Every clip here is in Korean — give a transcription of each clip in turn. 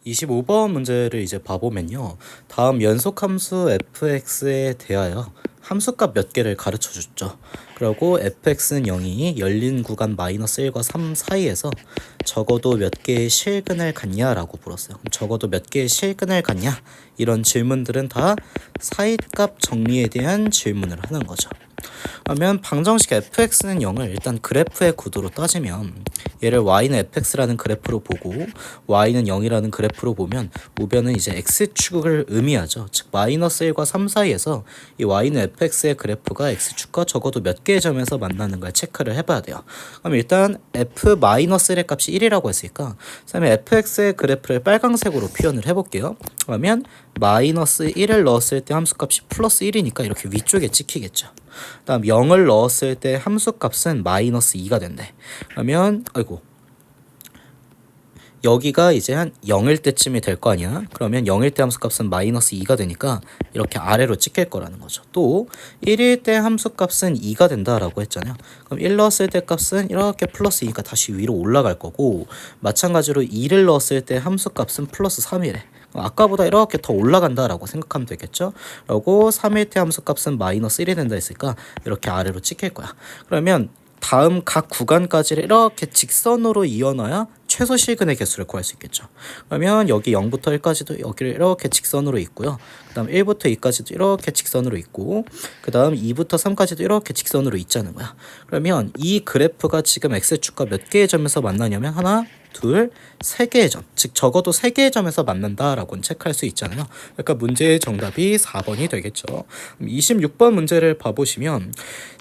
25번 문제를 이제 봐보면요. 다음 연속함수 fx에 대하여 함수값 몇 개를 가르쳐 줬죠. 그리고 fx는 0이 열린 구간 마이너스 1과 3 사이에서 적어도 몇 개의 실근을 갖냐라고 물었어요. 그럼 적어도 몇 개의 실근을 갖냐? 이런 질문들은 다 사이값 정리에 대한 질문을 하는 거죠. 그러면 방정식 fx는 0을 일단 그래프의 구도로 따지면 얘를 y는 fx라는 그래프로 보고 y는 0이라는 그래프로 보면 우변은 이제 x축을 의미하죠. 즉 마이너스 1과 3 사이에서 이 y는 fx의 그래프가 x축과 적어도 몇 개의 점에서 만나는 걸 체크를 해봐야 돼요. 그럼 일단 f-1의 값이 1이라고 했으니까 그다음에 fx의 그래프를 빨강색으로 표현을 해볼게요. 그러면 마이너스 1을 넣었을 때 함수값이 플러스 1이니까 이렇게 위쪽에 찍히겠죠. 다음 0을 넣었을 때 함수값은 마이너스 2가 된대. 그러면 여기가 이제 한 0일 때쯤이 될 거 아니야. 그러면 0일 때 함수값은 마이너스 2가 되니까 이렇게 아래로 찍힐 거라는 거죠. 또 1일 때 함수값은 2가 된다라고 했잖아요. 그럼 1 넣었을 때 값은 이렇게 플러스 2니까 다시 위로 올라갈 거고, 마찬가지로 2를 넣었을 때 함수값은 플러스 3이래. 아까보다 이렇게 더 올라간다라고 생각하면 되겠죠. 그리고 3일 때 함수값은 마이너스 1이 된다 했으니까 이렇게 아래로 찍힐 거야. 그러면 다음 각 구간까지를 이렇게 직선으로 이어놔야 최소 실근의 개수를 구할 수 있겠죠. 그러면 여기 0부터 1까지도 여기를 이렇게 직선으로 있고요. 그 다음 1부터 2까지도 이렇게 직선으로 있고, 그 다음 2부터 3까지도 이렇게 직선으로 있자는 거야. 그러면 이 그래프가 지금 x축과 몇 개의 점에서 만나냐면 하나, 둘, 세 개의 점, 즉 적어도 세 개의 점에서 만난다라고는 체크할 수 있잖아요. 그러니까 문제의 정답이 4번이 되겠죠. 26번 문제를 봐보시면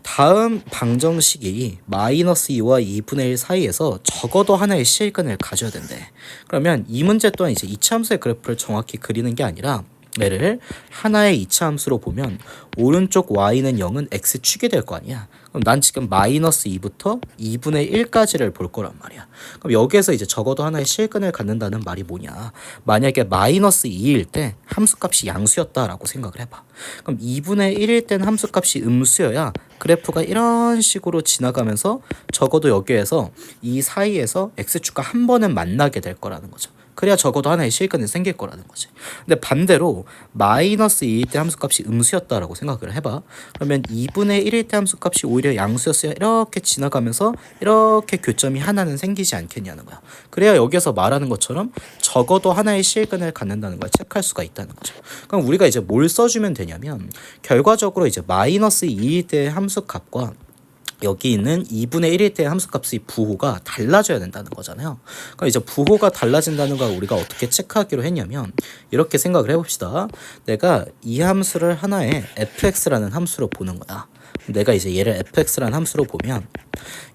다음 방정식이 마이너스 2와 2분의 1 사이에서 적어도 하나의 실근을 가져야 된대. 그러면 이 문제 또한 이제 이차함수의 그래프를 정확히 그리는 게 아니라 얘를 하나의 이차함수로 보면 오른쪽 y는 0은 x축이 될 거 아니야. 그럼 난 지금 마이너스 2부터 2분의 1까지를 볼 거란 말이야. 그럼 여기에서 이제 적어도 하나의 실근을 갖는다는 말이 뭐냐. 만약에 마이너스 2일 때 함수값이 양수였다라고 생각을 해봐. 그럼 2분의 1일 때는 함수값이 음수여야 그래프가 이런 식으로 지나가면서 적어도 여기에서 이 사이에서 x축과 한 번은 만나게 될 거라는 거죠. 그래야 적어도 하나의 실근이 생길 거라는 거지. 근데 반대로 마이너스 2일 때 함수값이 음수였다라고 생각을 해봐. 그러면 2분의 1일 때 함수값이 오히려 양수였어야 이렇게 지나가면서 이렇게 교점이 하나는 생기지 않겠냐는 거야. 그래야 여기서 말하는 것처럼 적어도 하나의 실근을 갖는다는 걸 체크할 수가 있다는 거죠. 그럼 우리가 이제 뭘 써주면 되냐면 결과적으로 이제 마이너스 2일 때 함수값과 여기 있는 2분의 1일 때 함수값의 부호가 달라져야 된다는 거잖아요. 그러니까 이제 부호가 달라진다는 걸 우리가 어떻게 체크하기로 했냐면 이렇게 생각을 해봅시다. 내가 이 함수를 하나의 fx라는 함수로 보는 거야. 내가 이제 얘를 fx라는 함수로 보면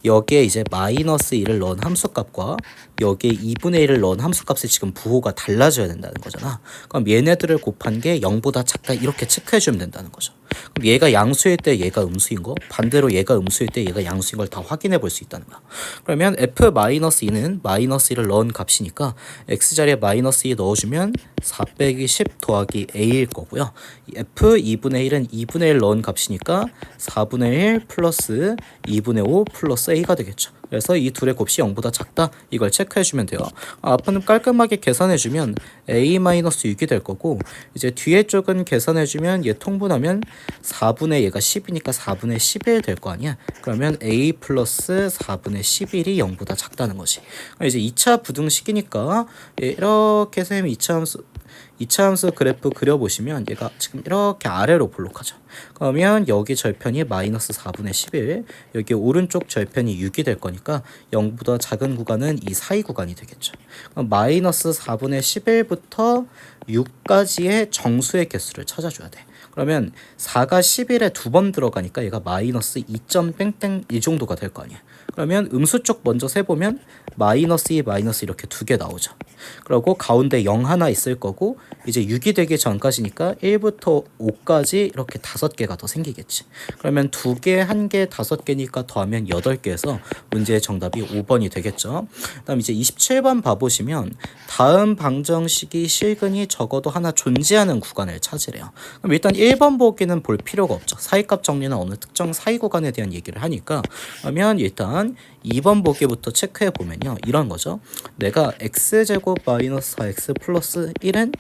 여기에 이제 마이너스 1을 넣은 함수값과 여기에 2분의 1을 넣은 함수값의 지금 부호가 달라져야 된다는 거잖아. 그럼 얘네들을 곱한 게 0보다 작다 이렇게 체크해주면 된다는 거죠. 그럼 얘가 양수일 때 얘가 음수인 거, 반대로 얘가 음수일 때 얘가 양수인 걸 다 확인해 볼 수 있다는 거야. 그러면 f-2는 마이너스 1을 넣은 값이니까 x자리에 마이너스 2 넣어주면 4 빼기 10 더하기 a일 거고요. f2분의 1은 2분의 1 넣은 값이니까 4분의 1 플러스 2분의 5 플러스 a가 되겠죠. 그래서 이 둘의 곱이 0보다 작다 이걸 체크해주면 돼요. 앞은 깔끔하게 계산해주면 a-6이 될 거고, 이제 뒤에 쪽은 계산해주면 얘 통분하면 4분의 얘가 10이니까 4분의 11 될 거 아니야. 그러면 a 플러스 4분의 11이 0보다 작다는 거지. 이제 2차 부등식이니까 이렇게 쌤 2차 함수 그래프 그려보시면 얘가 지금 이렇게 아래로 볼록하죠. 그러면 여기 절편이 마이너스 4분의 11, 여기 오른쪽 절편이 6이 될 거니까 0보다 작은 구간은 이 사이 구간이 되겠죠. 그럼 마이너스 4분의 11부터 6까지의 정수의 개수를 찾아줘야 돼. 그러면 4가 11에 두 번 들어가니까 얘가 마이너스 2점 땡땡 이 정도가 될 거 아니야. 그러면 음수 쪽 먼저 세보면 마이너스 2, 마이너스 이렇게 두 개 나오죠. 그리고 가운데 0 하나 있을 거고, 이제 6이 되기 전까지니까 1부터 5까지 이렇게 5개가 더 생기겠지. 그러면 2개, 1개, 5개니까 더하면 8개에서 문제의 정답이 5번이 되겠죠. 그다음 이제 27번 봐보시면 다음 방정식이 실근이 적어도 하나 존재하는 구간을 찾으래요. 그럼 일단 1번 보기는 볼 필요가 없죠. 사이값 정리는 어느 특정 사이 구간에 대한 얘기를 하니까, 그러면 일단 그러면 2번 보기부터 체크해 보면요. 이런 거죠. 내가 x제곱 마이너스 4x 플러스 1은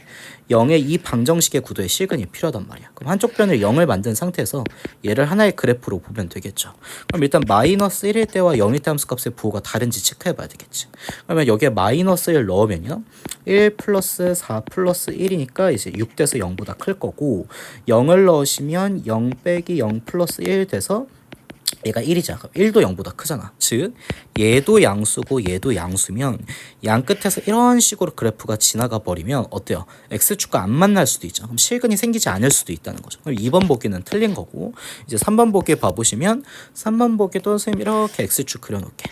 0의 이 방정식의 구도에 실근이 필요하단 말이야. 그럼 한쪽 변을 0을 만든 상태에서 얘를 하나의 그래프로 보면 되겠죠. 그럼 일단 마이너스 1일 때와 0일 때 함수값의 부호가 다른지 체크해 봐야 되겠지. 그러면 여기에 마이너스 1 넣으면요. 1 플러스 4 플러스 1이니까 이제 6 돼서 0보다 클 거고 0을 넣으시면 0 빼기 0 플러스 1 돼서 얘가 1이잖아. 그럼 1도 0보다 크잖아. 즉 얘도 양수고 얘도 양수면 양 끝에서 이런 식으로 그래프가 지나가 버리면 어때요? x축과 안 만날 수도 있죠. 그럼 실근이 생기지 않을 수도 있다는 거죠. 그럼 2번 보기는 틀린 거고 이제 3번 보기 봐보시면 3번 보기도 선생님 이렇게 x축 그려놓을게.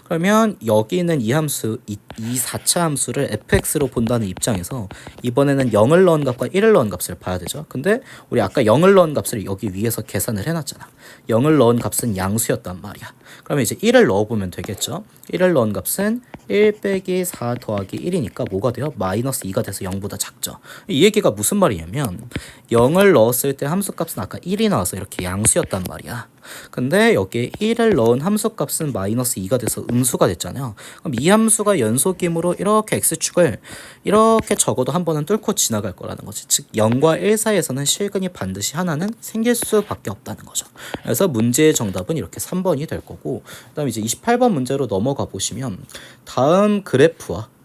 그러면 여기 있는 이 함수, 이 4차 함수를 fx로 본다는 입장에서 이번에는 0을 넣은 값과 1을 넣은 값을 봐야 되죠. 근데 우리 아까 0을 넣은 값을 여기 위에서 계산을 해놨잖아. 0을 넣은 값은 양수였단 말이야. 그러면 이제 1을 넣어보면 되겠죠. 1을 넣은 값은 1 빼기 4 더하기 1이니까 뭐가 돼요? 마이너스 2가 돼서 0보다 작죠. 이 얘기가 무슨 말이냐면 0을 넣었을 때 함수값은 아까 1이 나와서 이렇게 양수였단 말이야. 근데 여기에 1을 넣은 함수값은 마이너스 2가 돼서 음수가 됐잖아요. 그럼 이 함수가 연속이므로 이렇게 x축을 이렇게 적어도 한 번은 뚫고 지나갈 거라는 거지. 즉 0과 1 사이에서는 실근이 반드시 하나는 생길 수밖에 없다는 거죠. 그래서 문제의 정답은 이렇게 3번이 될 거고 그 다음에 이제 28번 문제로 넘어가 보시면 다음 그래프가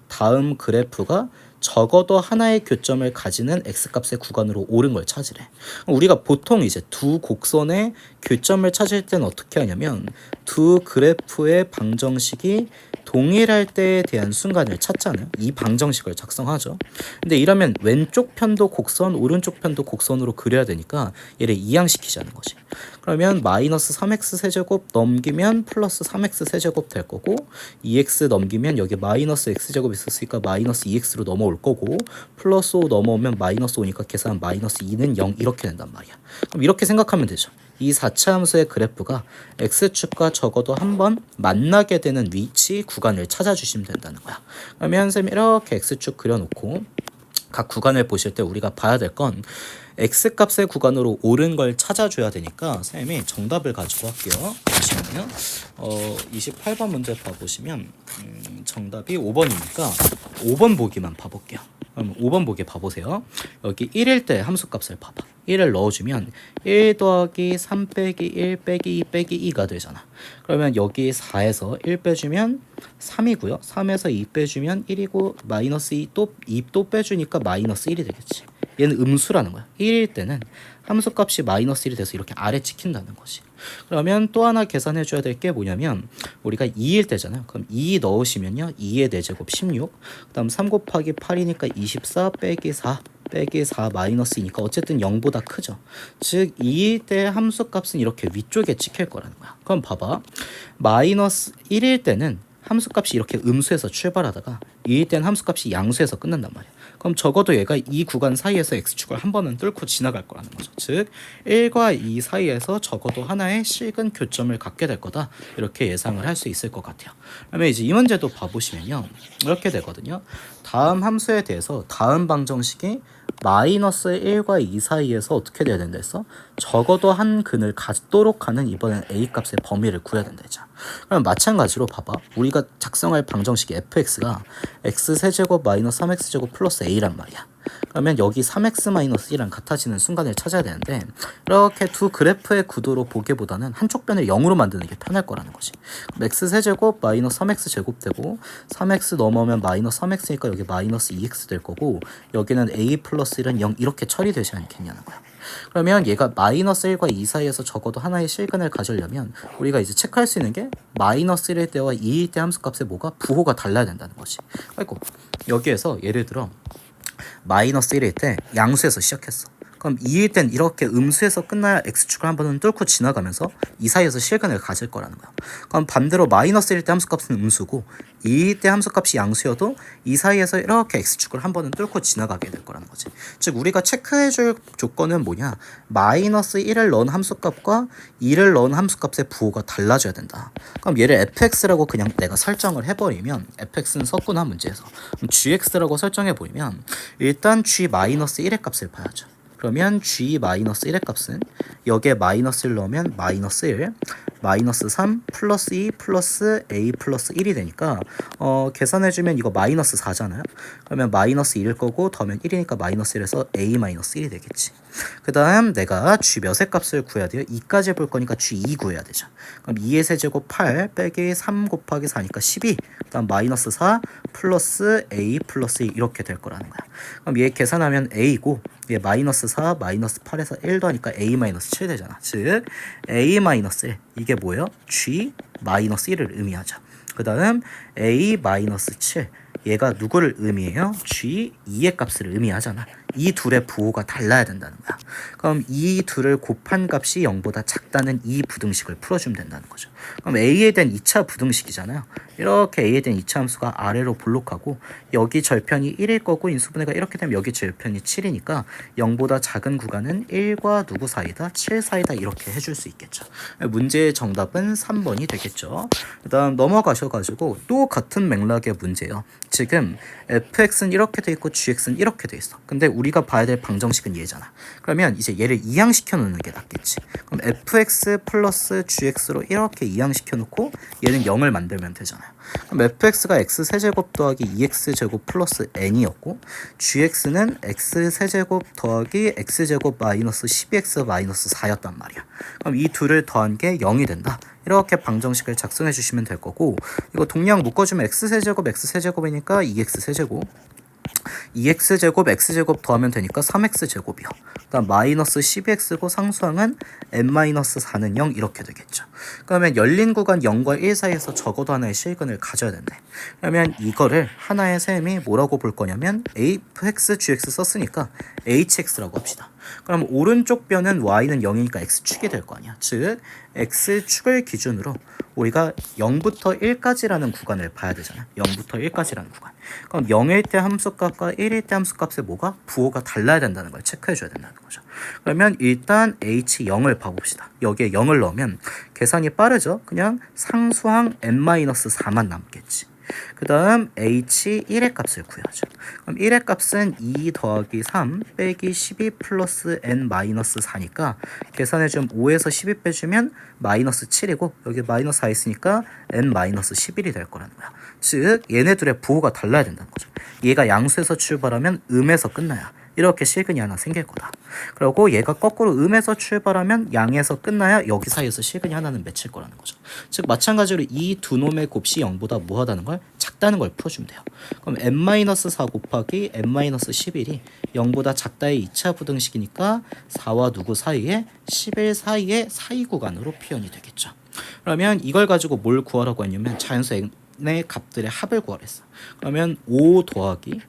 적어도 하나의 교점을 가지는 x값의 구간으로 옳은 걸 찾으래. 우리가 보통 이제 두 곡선의 교점을 찾을 때는 어떻게 하냐면 두 그래프의 방정식이 동일할 때에 대한 순간을 찾잖아요. 이 방정식을 작성하죠. 근데 이러면 왼쪽 편도 곡선, 오른쪽 편도 곡선으로 그려야 되니까 얘를 이항시키자는 거지. 그러면 마이너스 3x 세제곱 넘기면 플러스 3x 세제곱 될 거고 2x 넘기면 여기 마이너스 x제곱 있었으니까 마이너스 2x로 넘어올 거고 플러스 5 넘어오면 마이너스 5니까 계산 마이너스 2는 0 이렇게 된단 말이야. 그럼 이렇게 생각하면 되죠. 이 4차 함수의 그래프가 x축과 적어도 한 번 만나게 되는 위치 구간을 찾아주시면 된다는 거야. 그러면 선생님이 이렇게 x축 그려놓고 각 구간을 보실 때 우리가 봐야 될 건 x값의 구간으로 옳은 걸 찾아줘야 되니까 선생님이 정답을 가지고 할게요. 잠시만요. 28번 문제 봐보시면 정답이 5번이니까 5번 보기만 봐볼게요. 그럼 5번 보기 봐보세요. 여기 1일 때 함수값을 봐봐. 1을 넣어주면 1 더하기 3 빼기 1 빼기 2 빼기 2가 되잖아. 그러면 여기 4에서 1 빼주면 3이고요. 3에서 2 빼주면 1이고 마이너스 2 또 빼주니까 마이너스 1이 되겠지. 얘는 음수라는 거야. 1일 때는 함수값이 마이너스 1이 돼서 이렇게 아래 찍힌다는 거지. 그러면 또 하나 계산해 줘야 될 게 뭐냐면 우리가 2일 때잖아요. 그럼 2 넣으시면요. 2의 4제곱 16. 그 다음 3 곱하기 8이니까 24 빼기 4 빼기 4 마이너스 2니까 어쨌든 0보다 크죠. 즉 2일 때 함수값은 이렇게 위쪽에 찍힐 거라는 거야. 그럼 봐봐. 마이너스 1일 때는 함수값이 이렇게 음수에서 출발하다가 2일 때는 함수값이 양수에서 끝난단 말이야. 그럼 적어도 얘가 이 구간 사이에서 x축을 한 번은 뚫고 지나갈 거라는 거죠. 즉 1과 2 사이에서 적어도 하나의 실근 교점을 갖게 될 거다. 이렇게 예상을 할 수 있을 것 같아요. 그러면 이제 이 문제도 봐보시면요. 이렇게 되거든요. 다음 함수에 대해서 다음 방정식이 마이너스 1과 2 사이에서 어떻게 돼야 된다 했어? 적어도 한 근을 갖도록 하는 이번엔 a값의 범위를 구해야 된다 했잖아. 그럼 마찬가지로 봐봐. 우리가 작성할 방정식이 fx가 x세제곱 마이너스 3x제곱 플러스 a란 말이야. 그러면 여기 3x 마이너스 1이랑 같아지는 순간을 찾아야 되는데 이렇게 두 그래프의 구도로 보기보다는 한쪽 변을 0으로 만드는 게 편할 거라는 거지. 그럼 x세제곱 마이너스 3x 제곱 되고 3x 넘어오면 마이너스 3x니까 여기 마이너스 2x 될 거고 여기는 a 플러스 1은 0 이렇게 처리되지 않겠냐는 거야. 그러면 얘가 마이너스 1과 2 사이에서 적어도 하나의 실근을 가지려면 우리가 이제 체크할 수 있는 게 마이너스 1일 때와 2일 때 함수값의 뭐가 부호가 달라야 된다는 거지. 아이고 여기에서 예를 들어 마이너스 1일 때 양수에서 시작했어. 그럼 2일 땐 이렇게 음수에서 끝나야 x축을 한 번은 뚫고 지나가면서 이 사이에서 실근을 가질 거라는 거야. 그럼 반대로 마이너스 1일 때 함수값은 음수고 2일 때 함수값이 양수여도 이 사이에서 이렇게 x축을 한 번은 뚫고 지나가게 될 거라는 거지. 즉 우리가 체크해줄 조건은 뭐냐? 마이너스 1을 넣은 함수값과 2를 넣은 함수값의 부호가 달라져야 된다. 그럼 얘를 fx라고 그냥 내가 설정을 해버리면 fx는 섰구나 문제에서. 그럼 gx라고 설정해버리면 일단 g 마이너스 1의 값을 봐야죠. 그러면 G-1의 값은 여기에 마이너스를 넣으면 마이너스 1, 마이너스 3 플러스 2 플러스 A 플러스 1이 되니까 계산해주면 이거 마이너스 4잖아요. 그러면 마이너스 1일 거고 더하면 1이니까 마이너스 1에서 A 마이너스 1이 되겠지. 그 다음 내가 G 몇의 값을 구해야 돼요? 2까지 볼 거니까 G2 구해야 되죠. 그럼 2의 세제곱 8 빼기 3 곱하기 4니까 12. 그 다음 마이너스 4 플러스 A 플러스 2 이렇게 될 거라는 거야. 그럼 얘 계산하면 A고 얘 마이너스 4 마이너스 8에서 1 더하니까 A 마이너스 7 되잖아. 즉 A 마이너스 1 이게 뭐예요? G 마이너스 1을 의미하죠. 그 다음 A 마이너스 7 얘가 누구를 의미해요? G2의 값을 의미하잖아. 이 둘의 부호가 달라야 된다는 거야. 그럼 이 둘을 곱한 값이 0보다 작다는 이 부등식을 풀어주면 된다는 거죠. 그럼 A에 대한 2차 부등식이잖아요. 이렇게 A에 대한 2차 함수가 아래로 볼록하고 여기 절편이 1일 거고 인수분해가 이렇게 되면 여기 절편이 7이니까 0보다 작은 구간은 1과 누구 사이다? 7 사이다 이렇게 해줄 수 있겠죠. 문제의 정답은 3번이 되겠죠. 그 다음 넘어가셔가지고 또 같은 맥락의 문제예요. 지금 fx는 이렇게 돼 있고 gx는 이렇게 돼 있어. 근데 우리가 봐야 될 방정식은 얘잖아. 그러면 이제 얘를 이항시켜 놓는 게 낫겠지. 그럼 fx 플러스 gx로 이렇게 이항시켜 놓고 얘는 0을 만들면 되잖아요. 그럼 fx가 x 세제곱 더하기 2x 제곱 플러스 n이었고 gx는 x 세제곱 더하기 x 제곱 마이너스 12x 마이너스 4였단 말이야. 그럼 이 둘을 더한 게 0이 된다. 이렇게 방정식을 작성해 주시면 될 거고 이거 동량 묶어주면 x세제곱이니까 2x세제곱 2x제곱 x제곱 더하면 되니까 3x제곱이요. 그다음 마이너스 12x고 상수항은 n-4는 0 이렇게 되겠죠. 그러면 열린 구간 0과 1 사이에서 적어도 하나의 실근을 가져야 된대. 그러면 이거를 하나의 셈이 뭐라고 볼 거냐면 fx, gx 썼으니까 hx라고 합시다. 그럼 오른쪽 변은 y는 0이니까 x축이 될 거 아니야. 즉 x축을 기준으로 우리가 0부터 1까지라는 구간을 봐야 되잖아. 0부터 1까지라는 구간. 그럼 0일 때 함수값과 1일 때 함수값의 뭐가? 부호가 달라야 된다는 걸 체크해 줘야 된다는 거죠. 그러면 일단 h0을 봐봅시다. 여기에 0을 넣으면 계산이 빠르죠. 그냥 상수항 n-4만 남겠지. 그 다음 h1의 값을 구해야죠. 그럼 1의 값은 2 더하기 3 빼기 12 플러스 n-4니까 계산해주면 5에서 12 빼주면 마이너스 7이고 여기 마이너스 4 있으니까 n-11이 될 거라는 거야. 즉 얘네들의 부호가 달라야 된다는 거죠. 얘가 양수에서 출발하면 음에서 끝나야 이렇게 실근이 하나 생길 거다. 그리고 얘가 거꾸로 음에서 출발하면 양에서 끝나야 여기 사이에서 실근이 하나는 맺힐 거라는 거죠. 즉 마찬가지로 이 두 놈의 곱이 0보다 뭐하다는 걸? 작다는 걸 풀어주면 돼요. 그럼 n-4 곱하기 n-11이 0보다 작다의 2차 부등식이니까 4와 누구 사이에 11 사이의 사이 구간으로 표현이 되겠죠. 그러면 이걸 가지고 뭘 구하라고 했냐면 자연수 n의 값들의 합을 구하랬어. 그러면 5 더하기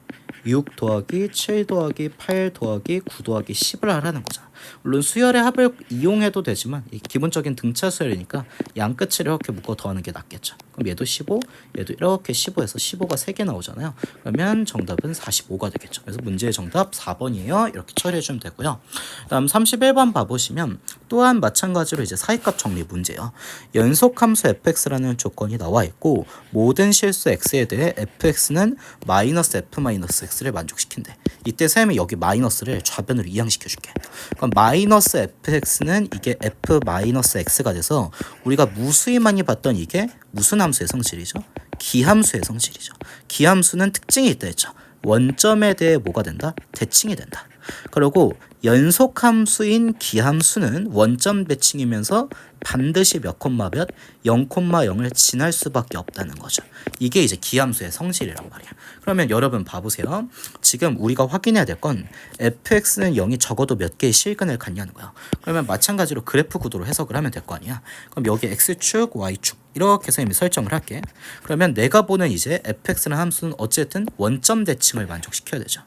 6 더하기 7 더하기 8 더하기 9 더하기 10을 하라는 거잖아. 물론 수열의 합을 이용해도 되지만 기본적인 등차 수열이니까 양 끝을 이렇게 묶어 더하는 게 낫겠죠. 그럼 얘도 15, 얘도 이렇게 15에서 15가 3개 나오잖아요. 그러면 정답은 45가 되겠죠. 그래서 문제의 정답 4번이에요. 이렇게 처리해 주면 되고요. 다음 31번 봐보시면 또한 마찬가지로 이제 사이값 정리 문제예요. 연속함수 fx라는 조건이 나와 있고 모든 실수 x에 대해 fx는 마이너스 f 마이너스 x를 만족시킨대. 이때 쌤이 여기 마이너스를 좌변으로 이항시켜 줄게. 그럼 마이너스 fx는 이게 f 마이너스 x가 돼서 우리가 무수히 많이 봤던 이게 무슨 함수의 성질이죠? 기함수의 성질이죠. 기함수는 특징이 있다 했죠. 원점에 대해 뭐가 된다? 대칭이 된다. 그리고 연속함수인 기함수는 원점 대칭이면서 반드시 몇 콤마 몇 0,0을 지날 수밖에 없다는 거죠. 이게 이제 기함수의 성질이란 말이야. 그러면 여러분 봐보세요. 지금 우리가 확인해야 될 건 fx는 0이 적어도 몇 개의 실근을 갖냐는 거야. 그러면 마찬가지로 그래프 구도로 해석을 하면 될 거 아니야. 그럼 여기 x축, y축 이렇게 선생님이 설정을 할게. 그러면 내가 보는 이제 fx라는 함수는 어쨌든 원점 대칭을 만족시켜야 되죠.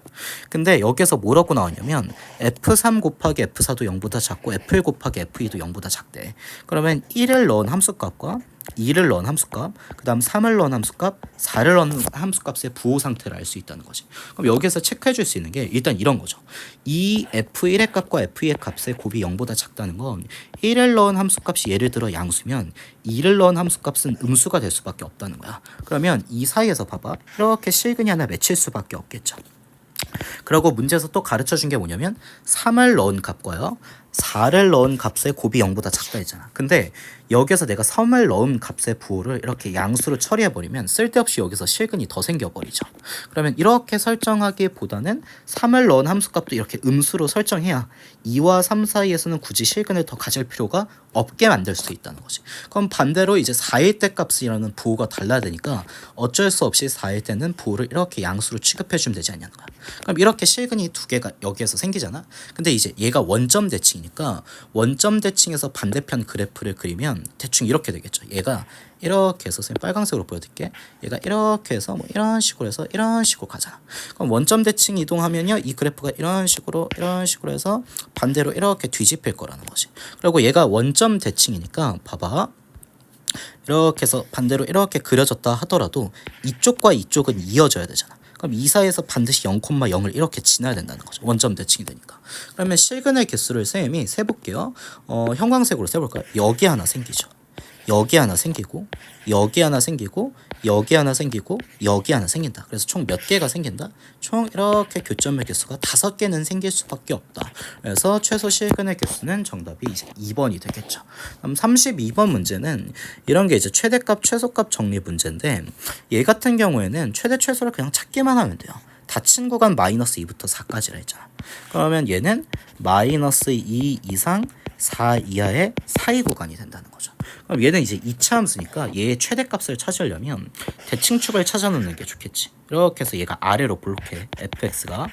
근데 여기서 뭐라고 나왔냐면 f3 곱하기 f4도 0보다 작고 f1 곱하기 f2도 0보다 작대. 그러면 1을 넣은 함수값과 2를 넣은 함수값, 그 다음 3을 넣은 함수값, 4를 넣은 함수값의 부호 상태를 알 수 있다는 거지. 그럼 여기서 체크해 줄 수 있는 게 일단 이런 거죠. 이 f1의 값과 f2의 값의 곱이 0보다 작다는 건 1을 넣은 함수값이 예를 들어 양수면 2를 넣은 함수값은 음수가 될 수밖에 없다는 거야. 그러면 이 사이에서 봐봐. 이렇게 실근이 하나 맺힐 수밖에 없겠죠. 그리고 문제에서 또 가르쳐 준 게 뭐냐면 3을 넣은 값과요 4를 넣은 값의 곱이 0보다 작다 했잖아. 근데 여기서 내가 3을 넣은 값의 부호를 이렇게 양수로 처리해버리면 쓸데없이 여기서 실근이 더 생겨버리죠. 그러면 이렇게 설정하기보다는 3을 넣은 함수값도 이렇게 음수로 설정해야 2와 3 사이에서는 굳이 실근을 더 가질 필요가 없게 만들 수 있다는 거지. 그럼 반대로 이제 4일 때 값이라는 부호가 달라야 되니까 어쩔 수 없이 4일 때는 부호를 이렇게 양수로 취급해주면 되지 않냐는 거야. 그럼 이렇게 실근이 두 개가 여기에서 생기잖아. 근데 이제 얘가 원점 대칭이니까 원점 대칭에서 반대편 그래프를 그리면 대충 이렇게 되겠죠. 얘가 이렇게 해서 선생님 빨강색으로 보여드릴게. 얘가 이렇게 해서 뭐 이런 식으로 해서 이런 식으로 가잖아. 그럼 원점 대칭 이동하면요 이 그래프가 이런 식으로 해서 반대로 이렇게 뒤집힐 거라는 거지. 그리고 얘가 원점 대칭이니까 봐봐. 이렇게 해서 반대로 이렇게 그려졌다 하더라도 이쪽과 이쪽은 이어져야 되잖아. 그럼 이 사이에서 반드시 0,0을 이렇게 지나야 된다는 거죠. 원점 대칭이 되니까. 그러면 실근의 개수를 쌤이 세볼게요. 형광색으로 세볼까요? 여기 하나 생기죠. 여기 하나 생기고 여기 하나 생기고 여기 하나 생기고 여기 하나 생긴다. 그래서 총 몇 개가 생긴다? 총 이렇게 교점의 개수가 5개는 생길 수밖에 없다. 그래서 최소 실근의 개수는 정답이 이제 2번이 되겠죠. 그럼 32번 문제는 이런 게 이제 최대값 최소값 정리 문제인데 얘 같은 경우에는 최대 최소를 그냥 찾기만 하면 돼요. 닫힌 구간 마이너스 2부터 4까지라 했잖아. 그러면 얘는 마이너스 2 이상 4 이하의 사이 구간이 된다는 거죠. 그럼 얘는 이제 2차 함수니까 얘의 최대값을 찾으려면 대칭축을 찾아놓는 게 좋겠지. 이렇게 해서 얘가 아래로 볼록해 fx가.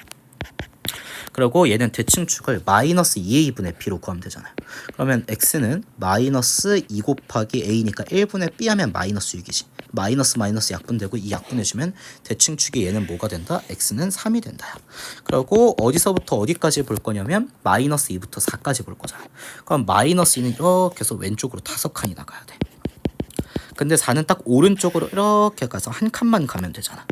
그리고 얘는 대칭축을 마이너스 2의 2분의 b로 구하면 되잖아요. 그러면 x는 마이너스 2 곱하기 a니까 1분의 b 하면 마이너스 6이지. 마이너스 약분되고 이 약분해주면 대칭축이 얘는 뭐가 된다? x는 3이 된다. 그리고 어디서부터 어디까지 볼 거냐면 마이너스 2부터 4까지 볼 거잖아. 그럼 마이너스 2는 이렇게 해서 왼쪽으로 5칸이 나가야 돼. 근데 4는 딱 오른쪽으로 이렇게 가서 한 칸만 가면 되잖아.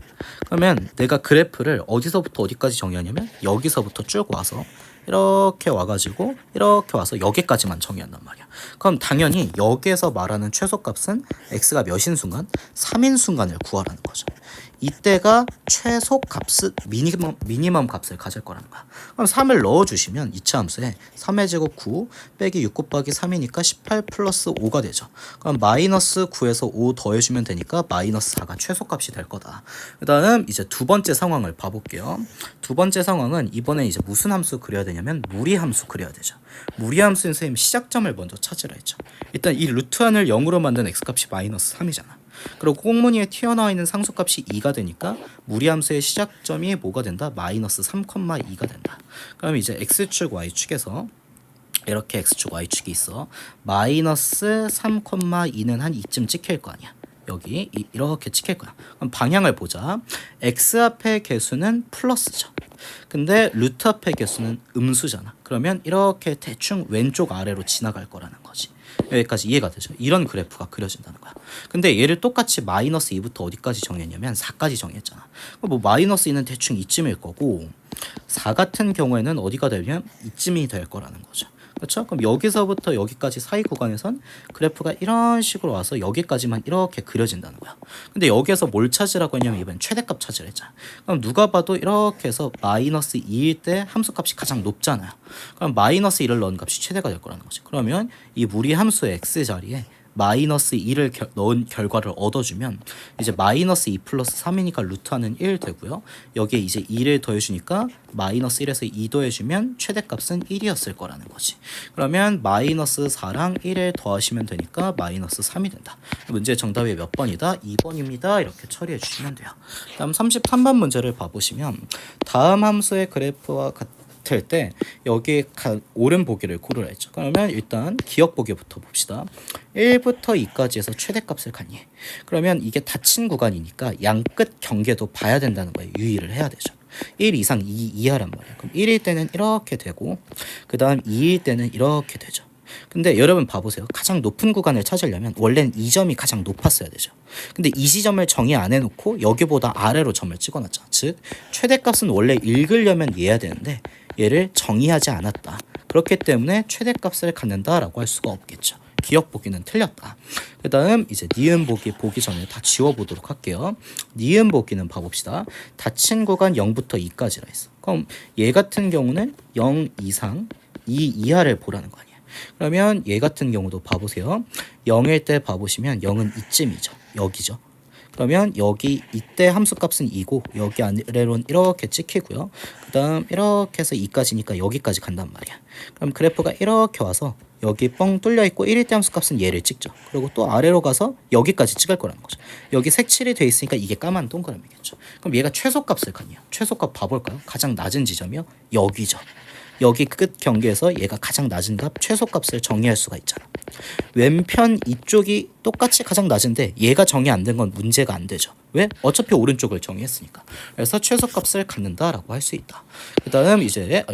그러면 내가 그래프를 어디서부터 어디까지 정의하냐면 여기서부터 쭉 와서 이렇게 와가지고 이렇게 와서 여기까지만 정의한단 말이야. 그럼 당연히 여기에서 말하는 최소값은 x가 몇인 순간? 3인 순간을 구하라는 거죠. 이때가 최소값은 미니멈 값을 가질 거라는 거야. 그럼 3을 넣어주시면 2차 함수에 3의 제곱 9 빼기 6 곱하기 3이니까 18 플러스 5가 되죠. 그럼 마이너스 9에서 5 더해주면 되니까 마이너스 4가 최소값이 될 거다. 그 다음 이제 두 번째 상황을 봐볼게요. 두 번째 상황은 이번에 이제 무슨 함수 그려야 되냐면 무리함수 그려야 되죠. 무리함수는 선생님 시작점을 먼저 찾으라 했죠. 일단 이 루트 안을 0으로 만든 x값이 마이너스 3이잖아. 그리고 꽁무니에 튀어나와 있는 상수값이 2가 되니까 무리함수의 시작점이 뭐가 된다? 마이너스 3,2가 된다. 그럼 이제 x축 y축에서 이렇게 x축 y축이 있어. 마이너스 3,2는 한 이쯤 찍힐 거 아니야. 여기 이렇게 찍힐 거야. 그럼 방향을 보자. x 앞의 개수는 플러스죠. 근데 루트 앞의 개수는 음수잖아. 그러면 이렇게 대충 왼쪽 아래로 지나갈 거라는 거지. 여기까지 이해가 되죠. 이런 그래프가 그려진다는 거야. 근데 얘를 똑같이 마이너스 2부터 어디까지 정했냐면 4까지 정했잖아. 뭐 마이너스 2는 대충 이쯤일 거고 4 같은 경우에는 어디가 되면 이쯤이 될 거라는 거죠. 그렇죠? 그럼 여기서부터 여기까지 사이 구간에선 그래프가 이런 식으로 와서 여기까지만 이렇게 그려진다는 거야. 근데 여기에서 뭘 찾으라고 했냐면 이번엔 최대값 찾으라 했잖아. 그럼 누가 봐도 이렇게 해서 마이너스 2일 때 함수값이 가장 높잖아요. 그럼 마이너스 1을 넣은 값이 최대가 될 거라는 거지. 그러면 이 무리 함수의 x 자리에 마이너스 2를 넣은 결과를 얻어주면 이제 마이너스 2 플러스 3이니까 루트하는 1 되고요. 여기에 이제 2를 더해주니까 마이너스 1에서 2 더해주면 최대값은 1이었을 거라는 거지. 그러면 마이너스 4랑 1을 더하시면 되니까 마이너스 3이 된다. 문제 정답이 몇 번이다? 2번입니다. 이렇게 처리해 주시면 돼요. 다음 33번 문제를 봐보시면 다음 함수의 그래프와 같을 때 여기에 옳은 보기를 고르라 했죠. 그러면 일단 기억 보기부터 봅시다. 1부터 2까지 해서 최대값을 갖니. 그러면 이게 닫힌 구간이니까 양끝 경계도 봐야 된다는 거예요. 유의를 해야 되죠. 1 이상 2 이하란 말이에요. 그럼 1일 때는 이렇게 되고 그 다음 2일 때는 이렇게 되죠. 근데 여러분 봐보세요. 가장 높은 구간을 찾으려면 원래는 이 점이 가장 높았어야 되죠. 근데 이 지점을 정의 안 해놓고 여기보다 아래로 점을 찍어놨죠. 즉 최대값은 원래 읽으려면 이해해야 되는데 얘를 정의하지 않았다. 그렇기 때문에 최대값을 갖는다라고 할 수가 없겠죠. 기억 보기는 틀렸다. 그 다음 이제 니은 보기 보기 전에 다 지워보도록 할게요. 니은 보기는 봐봅시다. 닫힌 구간 0부터 2까지라 했어. 그럼 얘 같은 경우는 0 이상 2 이하를 보라는 거 아니야. 그러면 얘 같은 경우도 봐보세요. 0일 때 봐보시면 0은 이쯤이죠. 여기죠. 그러면 여기 이때 함수값은 2고 여기 아래로는 이렇게 찍히고요. 그 다음 이렇게 해서 2까지니까 여기까지 간단 말이야. 그럼 그래프가 이렇게 와서 여기 뻥 뚫려 있고 1일 때 함수값은 얘를 찍죠. 그리고 또 아래로 가서 여기까지 찍을 거라는 거죠. 여기 색칠이 돼 있으니까 이게 까만 동그라미겠죠. 그럼 얘가 최소값을 갖냐? 최소값 봐볼까요? 가장 낮은 지점이요? 여기죠. 여기 끝 경계에서 얘가 가장 낮은 값 최소값을 정의할 수가 있잖아. 왼편 이쪽이 똑같이 가장 낮은데 얘가 정의 안 된 건 문제가 안 되죠. 왜? 어차피 오른쪽을 정의했으니까. 그래서 최소값을 갖는다라고 할 수 있다. 그 다음 이제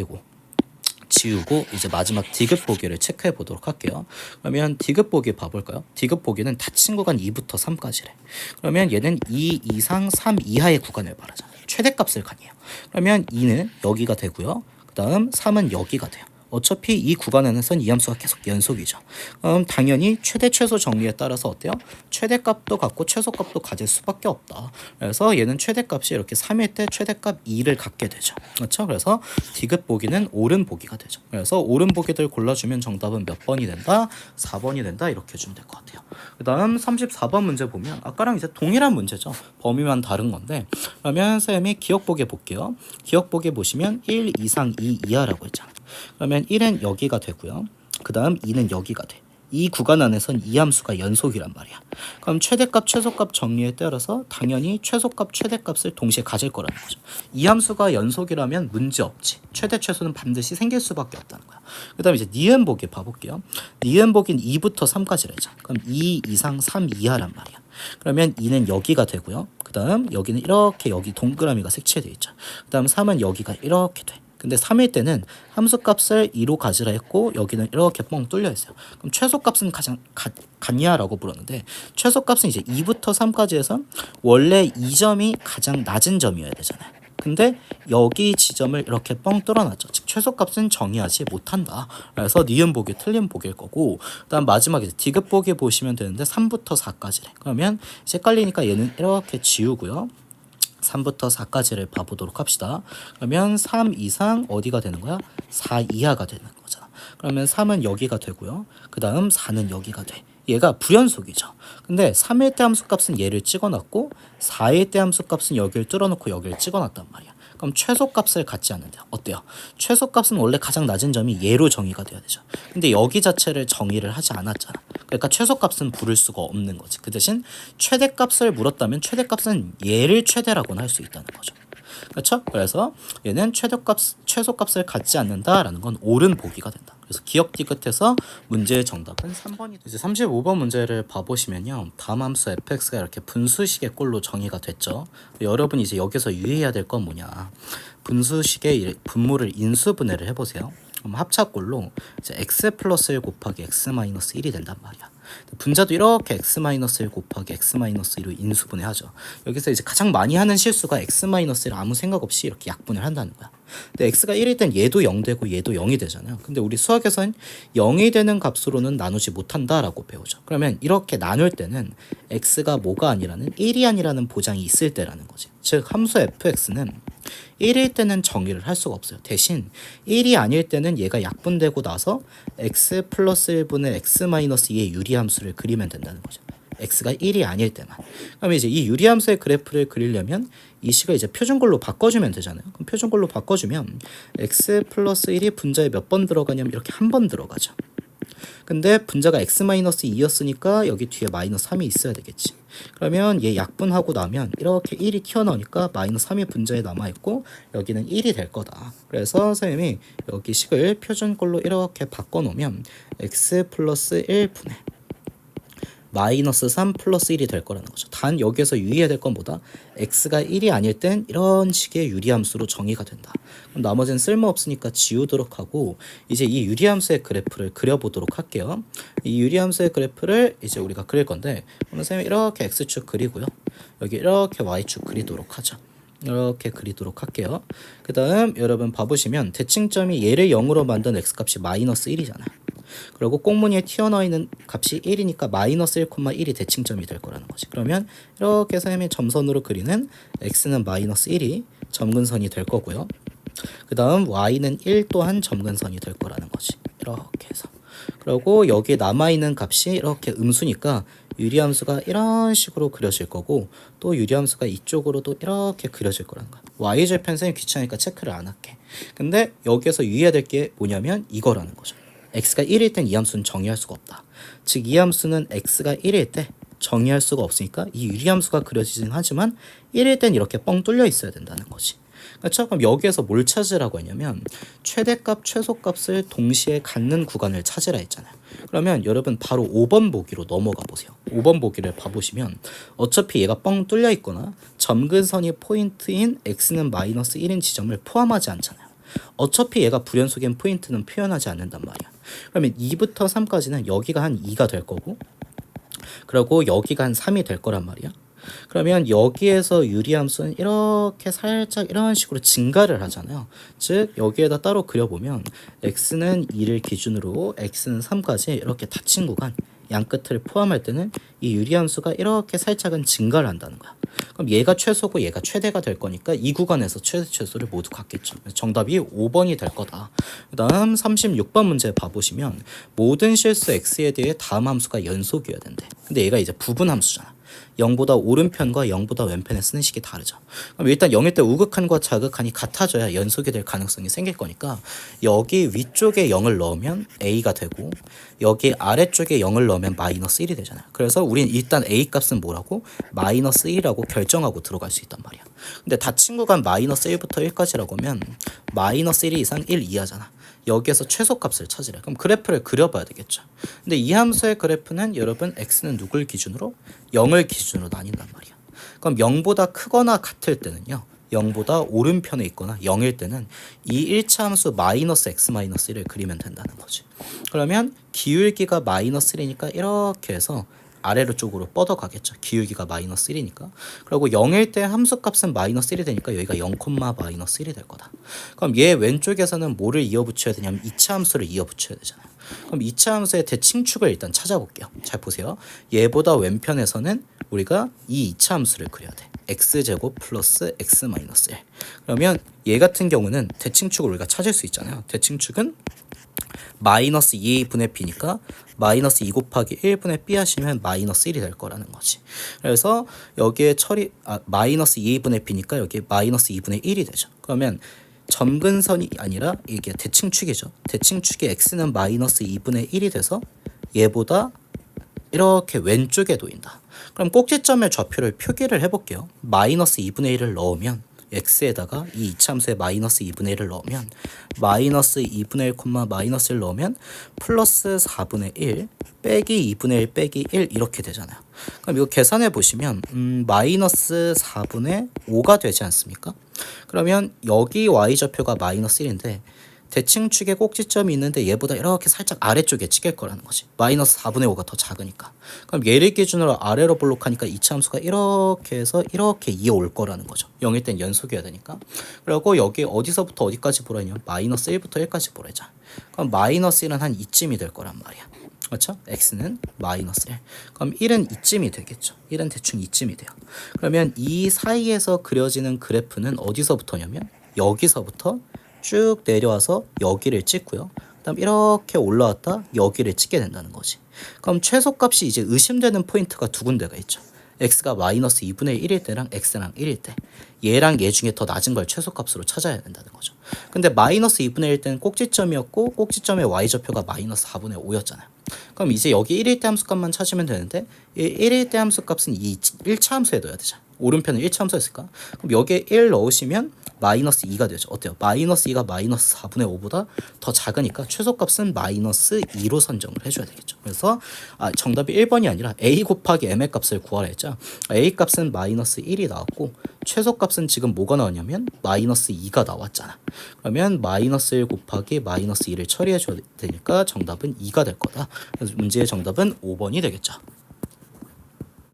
지우고 이제 마지막 디귿 보기를 체크해 보도록 할게요. 그러면 디귿 보기 봐볼까요? 디귿 보기는 닫힌 구간 2부터 3까지래. 그러면 얘는 2 이상 3 이하의 구간을 말하잖아요. 최대값을 갖네요. 그러면 2는 여기가 되고요. 그 다음 3은 여기가 돼요. 어차피 이 구간에선 이 함수가 계속 연속이죠. 당연히 최대 최소 정리에 따라서 어때요? 최대값도 갖고 최소값도 가질 수밖에 없다. 그래서 얘는 최대값이 이렇게 3일 때 최대값 2를 갖게 되죠. 그렇죠? 그래서 디귿 보기는 옳은 보기가 되죠. 그래서 옳은 보기들 골라주면 정답은 몇 번이 된다? 4번이 된다. 이렇게 해주면 될 것 같아요. 그 다음 34번 문제 보면 아까랑 이제 동일한 문제죠. 범위만 다른 건데 그러면 쌤이 기억 보기 볼게요. 기억 보기 보시면 1 이상 2 이하라고 했잖아요. 그러면 1은 여기가 되고요. 그 다음 2는 여기가 돼. 이 구간 안에선 이 함수가 연속이란 말이야. 그럼 최대값, 최소값 정리에 따라서 당연히 최소값, 최대값을 동시에 가질 거라는 거죠. 이 함수가 연속이라면 문제 없지. 최대, 최소는 반드시 생길 수밖에 없다는 거야. 그 다음에 이제 니은 보기 봐볼게요. 니은 보기는 2부터 3까지라 했잖아. 그럼 2 이상 3 이하란 말이야. 그러면 2는 여기가 되고요. 그 다음 여기는 이렇게 여기 동그라미가 색칠되어 있죠. 그 다음 3은 여기가 이렇게 돼. 근데 3일 때는 함수값을 2로 가지라 했고 여기는 이렇게 뻥 뚫려 있어요. 그럼 최소값은 가장 같냐라고 물었는데 최소값은 이제 2부터 3까지 해서 원래 이 점이 가장 낮은 점이어야 되잖아요. 근데 여기 지점을 이렇게 뻥 뚫어놨죠. 즉 최소값은 정의하지 못한다. 그래서 니은 보기 틀린 보기일 거고 그다음 마지막에 디귿 보기 보시면 되는데 3부터 4까지래. 그러면 이제 헷갈리니까 얘는 이렇게 지우고요. 3부터 4까지를 봐보도록 합시다. 그러면 3 이상 어디가 되는 거야? 4 이하가 되는 거잖아. 그러면 3은 여기가 되고요. 그 다음 4는 여기가 돼. 얘가 불연속이죠. 근데 3일 때 함수값은 얘를 찍어놨고 4일 때 함수값은 여기를 뚫어놓고 여기를 찍어놨단 말이야. 그럼 최소값을 갖지 않는데 어때요? 최소값은 원래 가장 낮은 점이 얘로 정의가 돼야 되죠. 근데 여기 자체를 정의를 하지 않았잖아. 그러니까 최소값은 부를 수가 없는 거지. 그 대신 최대값을 물었다면 최대값은 얘를 최대라고는 할 수 있다는 거죠. 그렇죠? 그래서 얘는 최소값을 갖지 않는다라는 건 옳은 보기가 된다. 그래서 기억 디귿에서 문제의 정답은 3번이 이제 35번 문제를 봐보시면요. 다음 함수 fx가 이렇게 분수식의 꼴로 정의가 됐죠. 여러분이 이제 여기서 유의해야 될 건 뭐냐. 분수식의 분모를 인수분해를 해보세요. 그럼 합차꼴로 이제 x 플러스 1 곱하기 x 마이너스 1이 된단 말이야. 분자도 이렇게 x 마이너스 1 곱하기 x 마이너스 1로 인수분해 하죠. 여기서 이제 가장 많이 하는 실수가 x 마이너스 1을 아무 생각 없이 이렇게 약분을 한다는 거야. 근데 x가 1일 땐 얘도 0 되고 얘도 0이 되잖아요. 근데 우리 수학에서는 0이 되는 값으로는 나누지 못한다라고 배우죠. 그러면 이렇게 나눌 때는 x가 뭐가 아니라는 1이 아니라는 보장이 있을 때라는 거지. 즉 함수 fx는 1일 때는 정의를 할 수가 없어요. 대신 1이 아닐 때는 얘가 약분되고 나서 x 플러스 1분의 x 마이너스 2의 유리함수를 그리면 된다는 거죠. x가 1이 아닐 때만. 그럼 이제 이 유리함수의 그래프를 그리려면 이 식을 이제 표준꼴로 바꿔주면 되잖아요. 그럼 표준꼴로 바꿔주면 x 플러스 1이 분자에 몇 번 들어가냐면 이렇게 한 번 들어가죠. 근데 분자가 x-2였으니까 여기 뒤에 마이너스 3이 있어야 되겠지. 그러면 얘 약분하고 나면 이렇게 1이 튀어나오니까 마이너스 3이 분자에 남아있고 여기는 1이 될 거다. 그래서 선생님이 여기 식을 표준꼴로 이렇게 바꿔놓으면 x 플러스 1분의 마이너스 3 플러스 1이 될 거라는 거죠. 단 여기에서 유의해야 될 건 뭐다? x가 1이 아닐 땐 이런 식의 유리함수로 정의가 된다. 그럼 나머지는 쓸모없으니까 지우도록 하고 이제 이 유리함수의 그래프를 그려보도록 할게요. 이 유리함수의 그래프를 이제 우리가 그릴 건데 오늘 선생님이 이렇게 x축 그리고요. 여기 이렇게 y축 그리도록 하죠. 이렇게 그리도록 할게요. 그 다음 여러분 봐보시면 대칭점이 얘를 0으로 만든 x값이 마이너스 1이잖아요. 그리고 꽁무니에 튀어나와 있는 값이 1이니까 마이너스 1,1이 대칭점이 될 거라는 거지. 그러면 이렇게 해서 점선으로 그리는 x는 마이너스 1이 점근선이 될 거고요. 그 다음 y는 1 또한 점근선이 될 거라는 거지. 이렇게 해서. 그리고 여기에 남아있는 값이 이렇게 음수니까 유리함수가 이런 식으로 그려질 거고, 또 유리함수가 이쪽으로도 이렇게 그려질 거라는 거야. y절편 쌤이 귀찮으니까 체크를 안 할게. 근데 여기에서 유의해야 될 게 뭐냐면 이거라는 거죠. x가 1일 땐 이 함수는 정의할 수가 없다. 즉 이 함수는 x가 1일 때 정의할 수가 없으니까 이 유리함수가 그려지진 하지만 1일 땐 이렇게 뻥 뚫려 있어야 된다는 거지. 그렇죠? 그럼 여기에서 뭘 찾으라고 했냐면 최대값, 최소값을 동시에 갖는 구간을 찾으라 했잖아요. 그러면 여러분 바로 5번 보기로 넘어가 보세요. 5번 보기를 봐보시면 어차피 얘가 뻥 뚫려 있거나 점근선이 포인트인 x는 마이너스 1인 지점을 포함하지 않잖아요. 어차피 얘가 불연속인 포인트는 표현하지 않는단 말이야. 그러면 2부터 3까지는 여기가 한 2가 될 거고, 그리고 여기가 한 3이 될 거란 말이야. 그러면 여기에서 유리함수는 이렇게 살짝 이런 식으로 증가를 하잖아요. 즉 여기에다 따로 그려보면 x는 2를 기준으로 x는 3까지 이렇게 닫힌 구간 양 끝을 포함할 때는 이 유리함수가 이렇게 살짝은 증가를 한다는 거야. 그럼 얘가 최소고 얘가 최대가 될 거니까 이 구간에서 최대 최소를 모두 갖겠죠. 정답이 5번이 될 거다. 그 다음 36번 문제 봐보시면 모든 실수 x에 대해 다음 함수가 연속이어야 된대. 근데 얘가 이제 부분 함수잖아. 0보다 오른편과 0보다 왼편에 쓰는 식이 다르죠. 그럼 일단 0일 때 우극한과 자극한이 같아져야 연속이 될 가능성이 생길 거니까 여기 위쪽에 0을 넣으면 a가 되고 여기 아래쪽에 0을 넣으면 마이너스 1이 되잖아요. 그래서 우린 일단 a 값은 뭐라고? 마이너스 1이라고 결정하고 들어갈 수 있단 말이야. 근데 닫힌 구간 마이너스 1부터 1까지라고 하면 마이너스 1 이상 1 이하잖아. 여기에서 최소값을 찾으래. 그럼 그래프를 그려봐야 되겠죠. 근데 이 함수의 그래프는 여러분 x는 누굴 기준으로? 0을 기준으로 나뉜단 말이야. 그럼 0보다 크거나 같을 때는요. 0보다 오른편에 있거나 0일 때는 이 1차 함수 마이너스 x 마이너스 1을 그리면 된다는 거지. 그러면 기울기가 마이너스 1이니까 이렇게 해서 아래로 쪽으로 뻗어 가겠죠. 기울기가 마이너스 1이니까. 그리고 0일 때 함수값은 마이너스 1이 되니까 여기가 0, 마이너스 1이 될 거다. 그럼 얘 왼쪽에서는 뭐를 이어붙여야 되냐면 2차 함수를 이어붙여야 되잖아요. 그럼 2차 함수의 대칭축을 일단 찾아볼게요. 잘 보세요. 얘보다 왼편에서는 우리가 이 2차 함수를 그려야 돼. x제곱 플러스 x 마이너스 1. 그러면 얘 같은 경우는 대칭축을 우리가 찾을 수 있잖아요. 대칭축은 마이너스 2분의 b니까 마이너스 2 곱하기 1분의 b 하시면 마이너스 1이 될 거라는 거지. 그래서 여기에 마이너스 2분의 b니까 여기 마이너스 2분의 1이 되죠. 그러면 점근선이 아니라 이게 대칭축이죠. 대칭축의 x는 마이너스 2분의 1이 돼서 얘보다 이렇게 왼쪽에 놓인다. 그럼 꼭지점의 좌표를 표기를 해볼게요. 마이너스 2분의 1을 넣으면 x에다가 이 이차함수에 마이너스 2분의 1을 넣으면 마이너스 2분의 1, 마이너스 1 넣으면 플러스 4분의 1 빼기 2분의 1 빼기 1 이렇게 되잖아요. 그럼 이거 계산해 보시면 마이너스 4분의 5가 되지 않습니까? 그러면 여기 y좌표가 마이너스 1인데 대칭축에 꼭지점이 있는데 얘보다 이렇게 살짝 아래쪽에 찍힐 거라는 거지. 마이너스 4분의 5가 더 작으니까. 그럼 얘를 기준으로 아래로 볼록하니까 이차 함수가 이렇게 해서 이렇게 이어올 거라는 거죠. 0일 땐 연속이어야 되니까. 그리고 여기 어디서부터 어디까지 보라냐면 마이너스 1부터 1까지 보래자. 그럼 마이너스 1은 한 이쯤이 될 거란 말이야. 그렇죠? x는 마이너스 1. 그럼 1은 이쯤이 되겠죠. 1은 대충 이쯤이 돼요. 그러면 이 사이에서 그려지는 그래프는 어디서부터냐면 여기서부터 쭉 내려와서 여기를 찍고요. 그다음 이렇게 올라왔다 여기를 찍게 된다는 거지. 그럼 최소값이 이제 의심되는 포인트가 두 군데가 있죠. x가 마이너스 2분의 1일 때랑 x랑 1일 때 얘랑 얘 중에 더 낮은 걸 최소값으로 찾아야 된다는 거죠. 근데 마이너스 2분의 1 때는 꼭지점이었고 꼭지점의 y좌표가 마이너스 4분의 5였잖아요. 그럼 이제 여기 1일 때 함수값만 찾으면 되는데 이 1일 때 함수값은 이 1차 함수에 넣어야 되잖아. 오른편은 1차 함수였을까? 그럼 여기에 1 넣으시면 마이너스 2가 되죠. 어때요? 마이너스 2가 마이너스 4분의 5보다 더 작으니까 최소값은 마이너스 2로 선정을 해줘야 되겠죠. 그래서 정답이 1번이 아니라 a 곱하기 m의 값을 구하라 했죠. a 값은 마이너스 1이 나왔고 최소값은 지금 뭐가 나왔냐면 마이너스 2가 나왔잖아. 그러면 마이너스 1 곱하기 마이너스 2를 처리해줘야 되니까 정답은 2가 될 거다. 그래서 문제의 정답은 5번이 되겠죠.